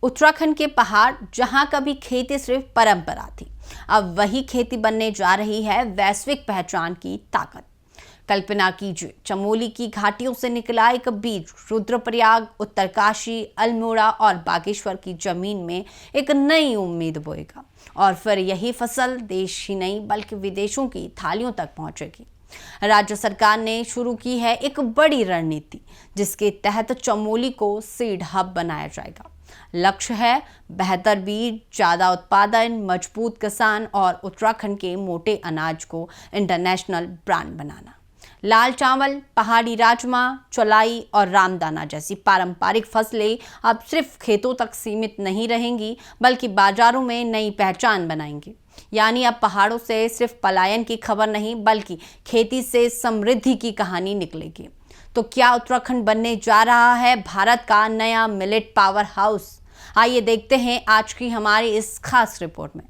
उत्तराखंड के पहाड़ जहां कभी खेती सिर्फ परंपरा थी, अब वही खेती बनने जा रही है वैश्विक पहचान की ताकत। कल्पना कीजिए, चमोली की घाटियों से निकला एक बीज रुद्रप्रयाग, उत्तरकाशी, अल्मोड़ा और बागेश्वर की जमीन में एक नई उम्मीद बोएगा और फिर यही फसल देश ही नहीं बल्कि विदेशों की थालियों तक पहुंचेगी। राज्य सरकार ने शुरू की है एक बड़ी रणनीति, जिसके तहत चमोली को सीड हब बनाया जाएगा। लक्ष्य है बेहतर बीज, ज्यादा उत्पादन, मजबूत किसान और उत्तराखंड के मोटे अनाज को इंटरनेशनल ब्रांड बनाना। लाल चावल, पहाड़ी राजमा, चौलाई और रामदाना जैसी पारंपरिक फसलें अब सिर्फ खेतों तक सीमित नहीं रहेंगी बल्कि बाजारों में नई पहचान बनाएंगी। यानी अब पहाड़ों से सिर्फ पलायन की खबर नहीं बल्कि खेती से समृद्धि की कहानी निकलेगी। तो क्या उत्तराखंड बनने जा रहा है भारत का नया मिलेट पावर हाउस? आइए देखते हैं आज की हमारी इस खास रिपोर्ट में।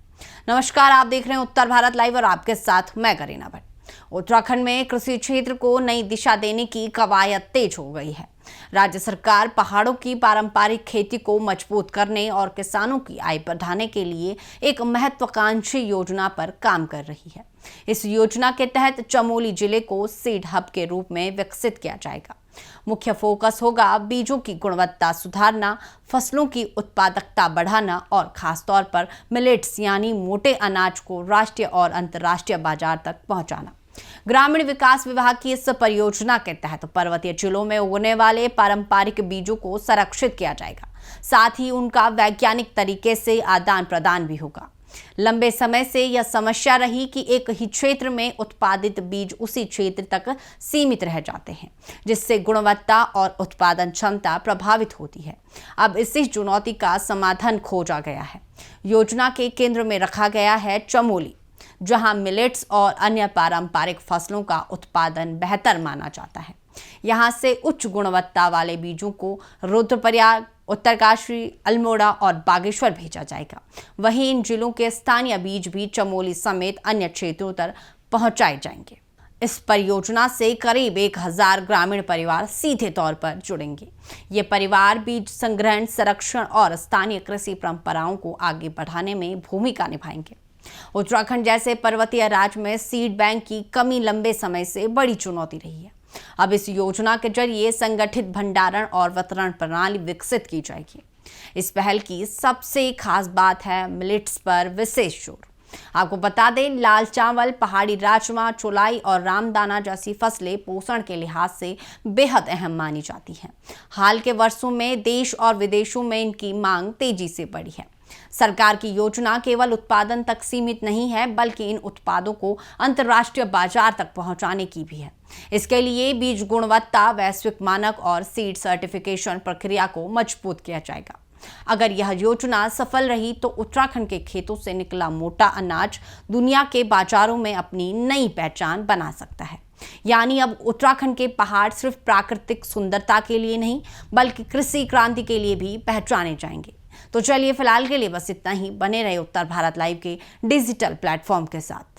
नमस्कार, आप देख रहे हैं उत्तर भारत लाइव और आपके साथ मैं करीना भट्ट। उत्तराखंड में कृषि क्षेत्र को नई दिशा देने की कवायद तेज हो गई है। राज्य सरकार पहाड़ों की पारंपरिक खेती को मजबूत करने और किसानों की आय बढ़ाने के लिए एक महत्वाकांक्षी योजना पर काम कर रही है। इस योजना के तहत चमोली जिले को सीड हब के रूप में विकसित किया जाएगा। मुख्य फोकस होगा बीजों की गुणवत्ता सुधारना, फसलों की उत्पादकता बढ़ाना और खासतौर पर मिलेट्स यानी मोटे अनाज को राष्ट्रीय और अंतर्राष्ट्रीय बाजार तक पहुंचाना। ग्रामीण विकास विभाग की इस परियोजना के तहत पर्वतीय जिलों में उगने वाले पारंपरिक बीजों को संरक्षित किया जाएगा, साथ ही उनका वैज्ञानिक तरीके से आदान प्रदान भी होगा। लंबे समय से यह समस्या रही कि एक ही क्षेत्र में उत्पादित बीज उसी क्षेत्र तक सीमित रह जाते हैं, जिससे गुणवत्ता और उत्पादन क्षमता प्रभावित होती है। अब इसी चुनौती का समाधान खोजा गया है। योजना के केंद्र में रखा गया है चमोली, जहां मिलेट्स और अन्य पारंपरिक फसलों का उत्पादन बेहतर माना जाता है। यहां से उच्च गुणवत्ता वाले बीजों को रुद्रप्रयाग, उत्तरकाशी, अल्मोड़ा और बागेश्वर भेजा जाएगा। वहीं इन जिलों के स्थानीय बीज भी चमोली समेत अन्य क्षेत्रों तक पहुंचाए जाएंगे। इस परियोजना से करीब 1000 ग्रामीण परिवार सीधे तौर पर जुड़ेंगे। ये परिवार बीज संग्रहण, संरक्षण और स्थानीय कृषि परंपराओं को आगे बढ़ाने में भूमिका निभाएंगे। उत्तराखंड जैसे पर्वतीय राज्य में सीड बैंक की कमी लंबे समय से बड़ी चुनौती रही है। अब इस योजना के जरिए संगठित भंडारण और वितरण प्रणाली विकसित की जाएगी। इस पहल की सबसे खास बात है मिलेट्स पर विशेष जोर। आपको बता दें, लाल चावल, पहाड़ी राजमा, चौलाई और रामदाना जैसी फसलें पोषण के लिहाज से बेहद अहम मानी जाती हैं। हाल के वर्षों में देश और विदेशों में इनकी मांग तेजी से बढ़ी है। सरकार की योजना केवल उत्पादन तक सीमित नहीं है बल्कि इन उत्पादों को अंतर्राष्ट्रीय बाजार तक पहुंचाने की भी है। इसके लिए बीज गुणवत्ता, वैश्विक मानक और सीड सर्टिफिकेशन प्रक्रिया को मजबूत किया जाएगा। अगर यह योजना सफल रही तो उत्तराखंड के खेतों से निकला मोटा अनाज दुनिया के बाजारों में अपनी नई पहचान बना सकता है। यानी अब उत्तराखंड के पहाड़ सिर्फ प्राकृतिक सुंदरता के लिए नहीं बल्कि कृषि क्रांति के लिए भी पहचाने जाएंगे। तो चलिए फिलहाल के लिए बस इतना ही। बने रहे उत्तर भारत लाइव के डिजिटल प्लेटफॉर्म के साथ।